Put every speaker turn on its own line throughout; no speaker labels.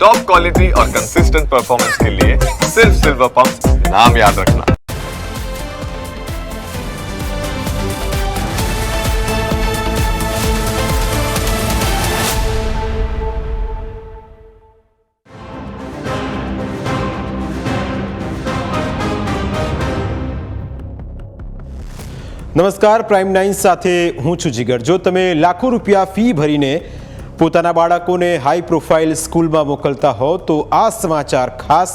Top quality और consistent performance के लिए सिर्फ सिल्वर पंप नाम याद रखना।
નમસ્કાર, પ્રાઇમ 9 સાથે હું છું જીગર। જો તમે લાખો રૂપિયા ફી ભરીને પોતાના બાળકોને હાઈ પ્રોફાઇલ સ્કૂલમાં મોકલતા હો તો આ સમાચાર ખાસ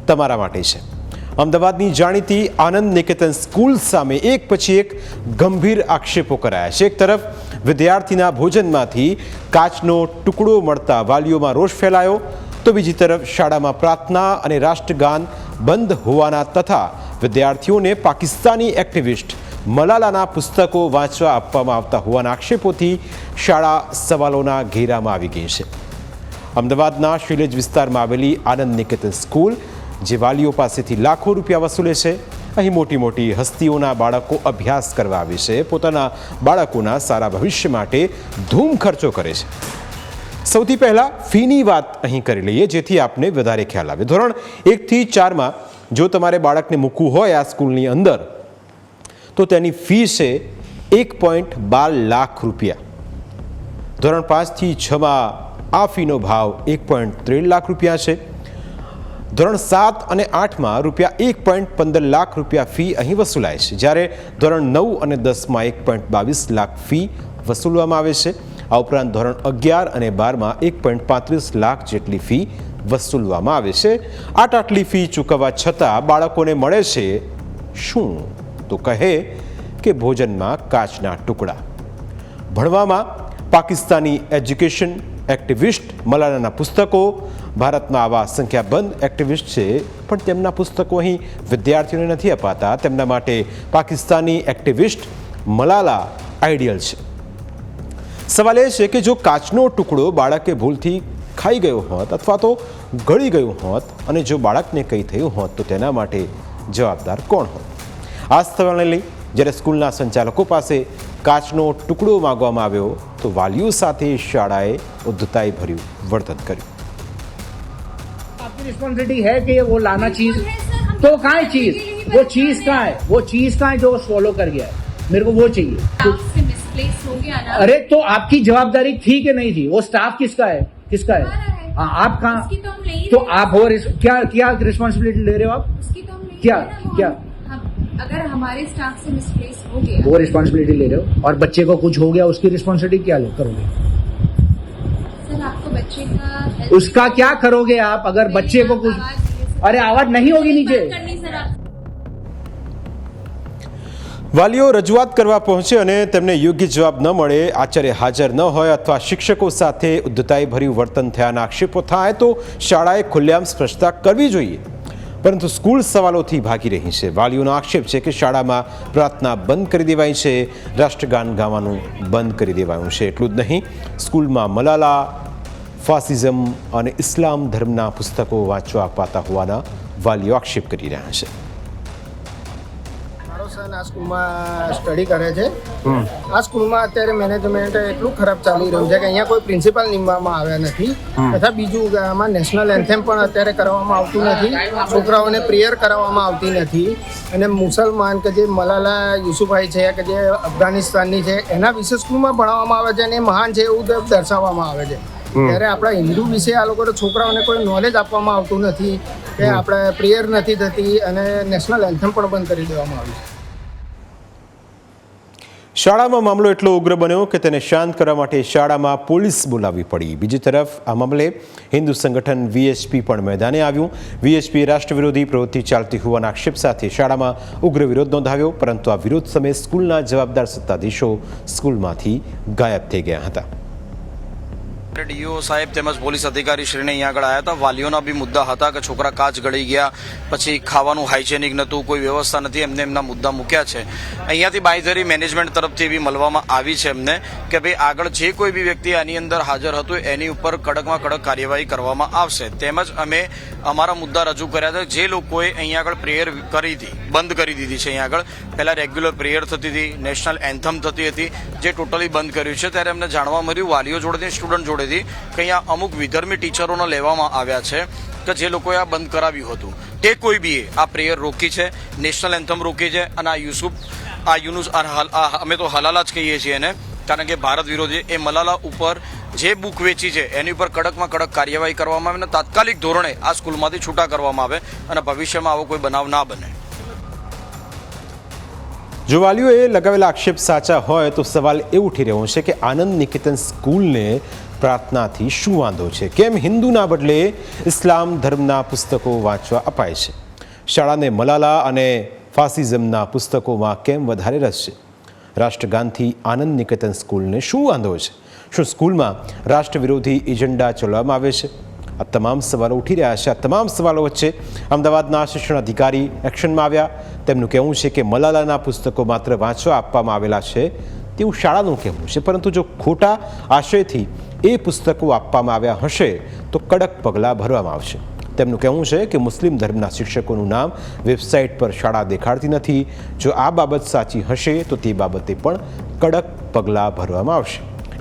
તમારા માટે છે। અમદાવાદની જાણીતી આનંદ નિકેતન સ્કૂલ સામે એક પછી એક ગંભીર આક્ષેપો કરાયા છે। એક તરફ વિદ્યાર્થીના ભોજનમાંથી કાચનો ટુકડો મળતા વાલીઓમાં રોષ ફેલાયો તો બીજી તરફ શાળામાં પ્રાર્થના અને રાષ્ટ્રગાન બંધ હોવાના તથા વિદ્યાર્થીઓને પાકિસ્તાની એક્ટિવિસ્ટ મલાલાના પુસ્તકો વાંચવા આપવામાં આવતા હોવાના આક્ષેપોથી શાળા સવાલોના ઘેરામાં આવી ગઈ છે। અમદાવાદના શિલેજ વિસ્તારમાં આવેલી આનંદ નિકેતન સ્કૂલ જે વાલીઓ પાસેથી લાખો રૂપિયા વસૂલે છે, અહીં મોટી મોટી હસ્તીઓના બાળકો અભ્યાસ કરવા આવે છે, પોતાના બાળકોના સારા ભવિષ્ય માટે ધૂમ ખર્ચો કરે છે। સૌથી પહેલાં ફીની વાત અહીં કરી લઈએ જેથી આપને વધારે ખ્યાલ આવે। ધોરણ 1 થી 4માં જો તમારે બાળકને મૂકવું હોય આ સ્કૂલની અંદર તો તેની ફી છે 1.12 લાખ રૂપિયા। ધોરણ 5 થી 6માં આ ફીનો ભાવ 1.13 લાખ રૂપિયા છે। ધોરણ 7 અને 8માં રૂપિયા 1.15 લાખ રૂપિયા ફી અહીં વસૂલાય છે, જ્યારે ધોરણ 9 અને 10માં 1.22 લાખ ફી વસૂલવામાં આવે છે। આ ઉપરાંત ધોરણ 11 અને 12માં 1.35 લાખ જેટલી ફી વસૂલવામાં આવે છે। આટલી ફી ચૂકવવા છતાં બાળકોને મળે છે શું? તો કહે કે ભોજનમાં કાચના ટુકડા। ભણવામાં પાકિસ્તાની એજ્યુકેશન એક્ટિવિસ્ટ મલાલાના પુસ્તકો। ભારતમાં આવા સંખ્યાબંધ એક્ટિવિસ્ટ છે, પણ તેમના પુસ્તકો અહીં વિદ્યાર્થીઓને નથી અપાતા। તેમના માટે પાકિસ્તાની એક્ટિવિસ્ટ મલાલા આઈડિયલ છે। સવાલ એ છે કે જો કાચનો ટુકડો બાળકે ભૂલથી ખાઈ ગયો હોત અથવા તો ગળી ગયું હોત અને જો બાળકને કંઈ થયું હોત તો તેના માટે જવાબદાર કોણ હોત? આ સવાલને લઈ જ્યારે સ્કૂલના સંચાલકો પાસે કાચનો ટુકડો માંગવામાં આવ્યો તો વાલીઓ સાથે શાળાએ ઉદ્ધતાઈ ભર્યું વર્તન કર્યું।
आपकी रिस्पॉन्सिबिलिटी है कि वो लाना चीज तो कहाँ है चीज? वो चीज कहाँ है? वो चीज कहाँ है जो स्वॉलो कर गया है? मेरे को वो चाहिए।
आपसे मिसप्लेस हो गया ना।
अरे तो आपकी जवाबदारी थी कि नहीं थी? वो स्टाफ किसका है? किसका है? हाँ, आप कहाँ?
उसकी तो हम ले ही
तो
रहे हैं।
आप हो क्या क्या रिस्पॉन्सिबिलिटी ले रहे हो आप?
उसकी तो हम ले ही
क्या
रहे हैं ना।
क्या
अगर हमारे स्टाफ से मिसप्लेस हो गया
वो रिस्पॉन्सिबिलिटी ले रहे हो और बच्चे को कुछ हो गया उसकी रिस्पॉन्सिबिलिटी क्या करोगे?
सर आपको बच्चे का हेल्थ
उसका क्या करोगे आप अगर बच्चे को कुछ? अरे आवाज नहीं होगी नीचे।
करनी सर आप
વાલીઓ રજૂઆત કરવા પહોંચે અને તેમને યોગ્ય જવાબ ન મળે, આચાર્ય હાજર ન હોય અથવા શિક્ષકો સાથે ઉદ્ધતાઈ ભર્યું વર્તન થયાના આક્ષેપો થાય તો શાળાએ ખુલ્લેઆમ સ્પષ્ટતા કરવી જોઈએ, પરંતુ સ્કૂલ સવાલોથી ભાગી રહી છે। વાલીઓનો આક્ષેપ છે કે શાળામાં પ્રાર્થના બંધ કરી દેવાઈ છે, રાષ્ટ્રગાન ગાવાનું બંધ કરી દેવાયું છે। એટલું જ નહીં, સ્કૂલમાં મલાલા, ફાસિઝમ અને ઇસ્લામ ધર્મના પુસ્તકો વાંચવા અપાતા હોવાના વાલીઓ આક્ષેપ કરી રહ્યા છે।
આ સ્કૂલમાં સ્ટડી કરે છે। આ સ્કૂલમાં અત્યારે મેનેજમેન્ટ એટલું ખરાબ ચાલી રહ્યું છે કે અહીંયા કોઈ પ્રિન્સિપાલ નિમવામાં આવ્યા નથી, તથા બીજું આમાં નેશનલ એન્થેમ પણ અત્યારે કરવામાં આવતું નથી, છોકરાઓને પ્રેયર કરાવવામાં આવતી નથી, અને મુસલમાન કે જે મલાલા યુસુફભાઈ છે કે જે અફઘાનિસ્તાનની છે એના વિશે સ્કૂલમાં ભણાવવામાં આવે છે અને એ મહાન છે એવું દર્શાવવામાં આવે છે। ત્યારે આપણા હિન્દુ વિશે આ લોકોને છોકરાઓને કોઈ નોલેજ આપવામાં આવતું નથી કે આપણે પ્રેયર નથી થતી અને નેશનલ એન્થેમ પણ બંધ કરી દેવામાં આવ્યું છે।
શાળામાં મામલો એટલો ઉગ્ર બન્યો કે તેને શાંત કરવા માટે શાળામાં પોલીસ બોલાવવી પડી। બીજી તરફ આ મામલે હિન્દુ સંગઠન વીએચપી પણ મેદાને આવ્યું। વીએચપીએ રાષ્ટ્રવિરોધી પ્રવૃત્તિ ચાલતી હોવાના આક્ષેપ સાથે શાળામાં ઉગ્ર વિરોધ નોંધાવ્યો, પરંતુ આ વિરોધ સમયે સ્કૂલના જવાબદાર સત્તાધીશો સ્કૂલમાંથી ગાયબ થઈ ગયા હતા।
ડીઓ સાહેબ તેમજ પોલીસ અધિકારી શ્રીને અહીંયા આગળ આવ્યા હતા। વાલીઓના બી મુદ્દા હતા કે છોકરા કાચ ગળી ગયા, પછી ખાવાનું હાઇજેનિક નહોતું, કોઈ વ્યવસ્થા નથી, એમને એમના મુદ્દા મૂક્યા છે। અહીંયાથી બાંયધરી મેનેજમેન્ટ તરફથી એવી મળવામાં આવી છે એમને કે ભાઈ આગળ જે કોઈ બી વ્યક્તિ આની અંદર હાજર હતું એની ઉપર કડકમાં કડક કાર્યવાહી કરવામાં આવશે। તેમજ અમે અમારા મુદ્દા રજૂ કર્યા હતા। જે લોકોએ અહીંયા આગળ પ્રેયર કરી હતી, બંધ કરી દીધી છે। અહીંયા આગળ પહેલાં રેગ્યુલર પ્રેયર થતી હતી, નેશનલ એન્થમ થતી હતી, જે ટોટલી બંધ કર્યું છે। ત્યારે અમને જાણવા મળ્યું વાલીઓ જોડેથી, સ્ટુડન્ટ જોડેથી હતી કે અહીંયા અમુક વિધર્મી ટીચરોને લેવામાં આવ્યા છે કે જે લોકોએ આ બંધ કરાવ્યું હતું. તે કોઈ બી આ પ્રેયર રોકી છે, નેશનલ એન્થમ રોકી છે, અને આ યુનુસ અમે તો હલાલા જ કહીએ છીએ એને, કારણ કે ભારત વિરોધી એ મલાલા ઉપર જે બુક વેચી છે એની ઉપર કડકમાં કડક કાર્યવાહી કરવામાં આવે અને તાત્કાલિક ધોરણે આ સ્કૂલમાંથી છૂટા કરવામાં આવે અને ભવિષ્યમાં આવો કોઈ બનાવ ના બને.
જો વાલીઓએ લગાવેલા આક્ષેપ સાચા હોય તો સવાલ એ ઉઠી રહ્યો છે કે આનંદ નિકેતન સ્કૂલને પ્રાર્થનાથી શું વાંધો છે? કેમ હિન્દુના બદલે ઇસ્લામ ધર્મના પુસ્તકો વાંચવા અપાય છે? શાળાને મલાલા અને ફાસિઝમના પુસ્તકોમાં કેમ વધારે રસ છે? રાષ્ટ્રગાનથી આનંદ નિકેતન સ્કૂલને શું વાંધો છે? શું સ્કૂલમાં રાષ્ટ્ર વિરોધી એજન્ડા ચલાવવામાં આવે છે? આ તમામ સવાલો ઉઠી રહ્યા છે. આ તમામ સવાલો વચ્ચે અમદાવાદના શિક્ષણ અધિકારી એક્શનમાં આવ્યા. તેમનું કહેવું છે કે મલાલાના પુસ્તકો માત્ર વાંચવા આપવામાં આવેલા છે તેવું શાળાનું કહેવું છે, પરંતુ જો ખોટા આશયથી એ પુસ્તકો આપવામાં આવ્યા હશે તો કડક પગલાં ભરવામાં આવશે. તેમનું કહેવું છે કે મુસ્લિમ ધર્મના શિક્ષકોનું નામ વેબસાઇટ પર શાળા દેખાડતી નથી. જો આ બાબત સાચી હશે તો તે બાબતે પણ કડક પગલાં ભરવામાં આવશે.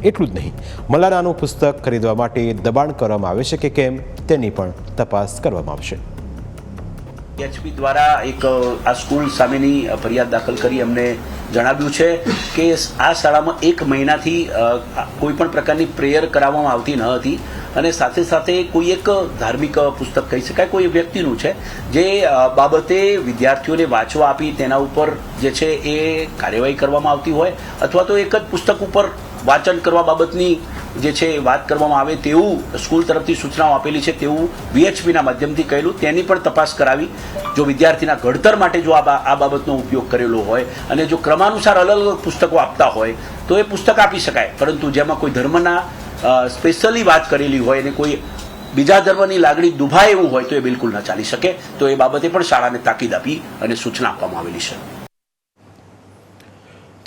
એટલું જ નહીં, મલાલાનું પુસ્તક ખરીદવા માટે દબાણ કરવામાં આવે છે કે કેમ તેની પણ તપાસ કરવામાં આવશે.
એચપી દ્વારા એક આ સ્કૂલ સામેની ફરિયાદ દાખલ કરી અમને જણાવ્યું છે કે આ શાળામાં 1 મહિનાથી કોઈ પણ પ્રકારની પ્રેયર કરાવવામાં આવતી ન હતી અને સાથે સાથે કોઈ એક ધાર્મિક પુસ્તક કહી શકાય કોઈ વ્યક્તિનું છે જે બાબતે વિદ્યાર્થીઓને વાંચવા આપી તેના ઉપર જે છે એ કાર્યવાહી કરવામાં આવતી હોય અથવા તો એક જ પુસ્તક ઉપર વાંચન કરવા બાબતની જે છે વાત કરવામાં આવે તેવું સ્કૂલ તરફથી સૂચનાઓ આપેલી છે તેવું VHPના માધ્યમથી કહેલું. તેની પણ તપાસ કરાવી. જો વિદ્યાર્થીના ઘડતર માટે જો આ બાબતનો ઉપયોગ કરેલો હોય અને જો ક્રમાનુસાર અલગ અલગ પુસ્તકો આપતા હોય તો એ પુસ્તક આપી શકાય, પરંતુ જેમાં કોઈ ધર્મના સ્પેશિયલી વાત કરેલી હોય અને કોઈ બીજા ધર્મની લાગણી દુભાય એવું હોય તો એ બિલકુલ ન ચાલી શકે. તો એ બાબતે પણ શાળાને તાકીદ આપી અને સૂચના આપવામાં આવેલી છે.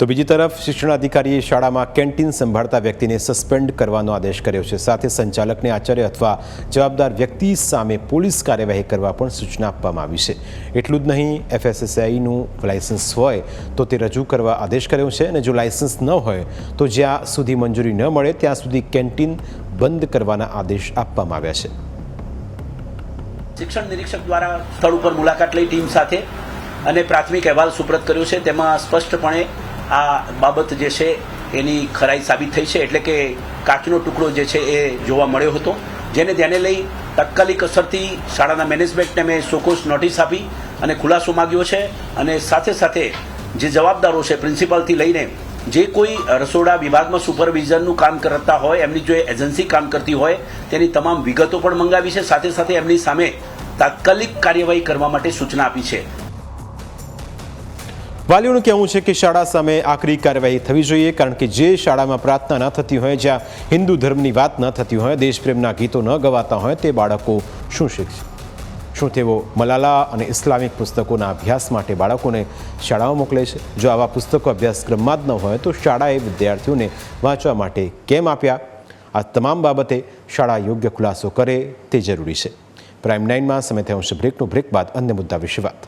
તો બીજી તરફ શિક્ષણાધિકારીએ શાળામાં કેન્ટીન સંભાળતા વ્યક્તિને સસ્પેન્ડ કરવાનો આદેશ કર્યો છે. સાથે સંચાલકને આચાર્ય અથવા જવાબદાર વ્યક્તિ સામે પોલીસ કાર્યવાહી કરવા પણ સૂચના આપવામાં આવી છે. એટલું જ નહીં, FSSAIનું લાયસન્સ હોય તો તે રજૂ કરવા આદેશ કર્યો છે અને જો લાયસન્સ ન હોય તો જ્યાં સુધી મંજૂરી ન મળે ત્યાં સુધી કેન્ટીન બંધ કરવાના આદેશ આપવામાં આવ્યા છે.
શિક્ષણ નિરીક્ષક દ્વારા સ્થળ ઉપર મુલાકાત લઈ ટીમ સાથે અને પ્રાથમિક અહેવાલ સુપ્રત કર્યો છે. તેમાં સ્પષ્ટપણે આ બાબત જે છે એની ખરાઈ સાબિત થઈ છે. એટલે કે કાચનો ટુકડો જે છે એ જોવા મળ્યો હતો, જેને ધ્યાને લઈ તાત્કાલિક અસરથી શાળાના મેનેજમેન્ટને મેં સોકોસ નોટિસ આપી અને ખુલાસો માગ્યો છે. અને સાથે સાથે જે જવાબદારો છે પ્રિન્સિપાલથી લઈને જે કોઈ રસોડા વિભાગમાં સુપરવિઝનનું કામ કરતા હોય, એમની જો એજન્સી કામ કરતી હોય તેની તમામ વિગતો પણ મંગાવી છે. સાથે સાથે એમની સામે તાત્કાલિક કાર્યવાહી કરવા માટે સૂચના આપી છે.
વાલીઓનું કહેવું છે કે શાળા સામે આકરી કાર્યવાહી થવી જોઈએ, કારણ કે જે શાળામાં પ્રાર્થના ન થતી હોય, જ્યાં હિન્દુ ધર્મની વાત ન થતી હોય, દેશપ્રેમના ગીતો ન ગવાતા હોય, તે બાળકો શું શીખશે? શું તેઓ મલાલા અને ઇસ્લામિક પુસ્તકોના અભ્યાસ માટે બાળકોને શાળાઓ મોકલે છે? જો આવા પુસ્તકો અભ્યાસક્રમમાં જ ન હોય તો શાળાએ વિદ્યાર્થીઓને વાંચવા માટે કેમ આપ્યા? આ તમામ બાબતે શાળા યોગ્ય ખુલાસો કરે તે જરૂરી છે. પ્રાઇમ 9માં સમય થયો છે બ્રેકનો. બ્રેક બાદ અન્ય મુદ્દા વિશે વાત.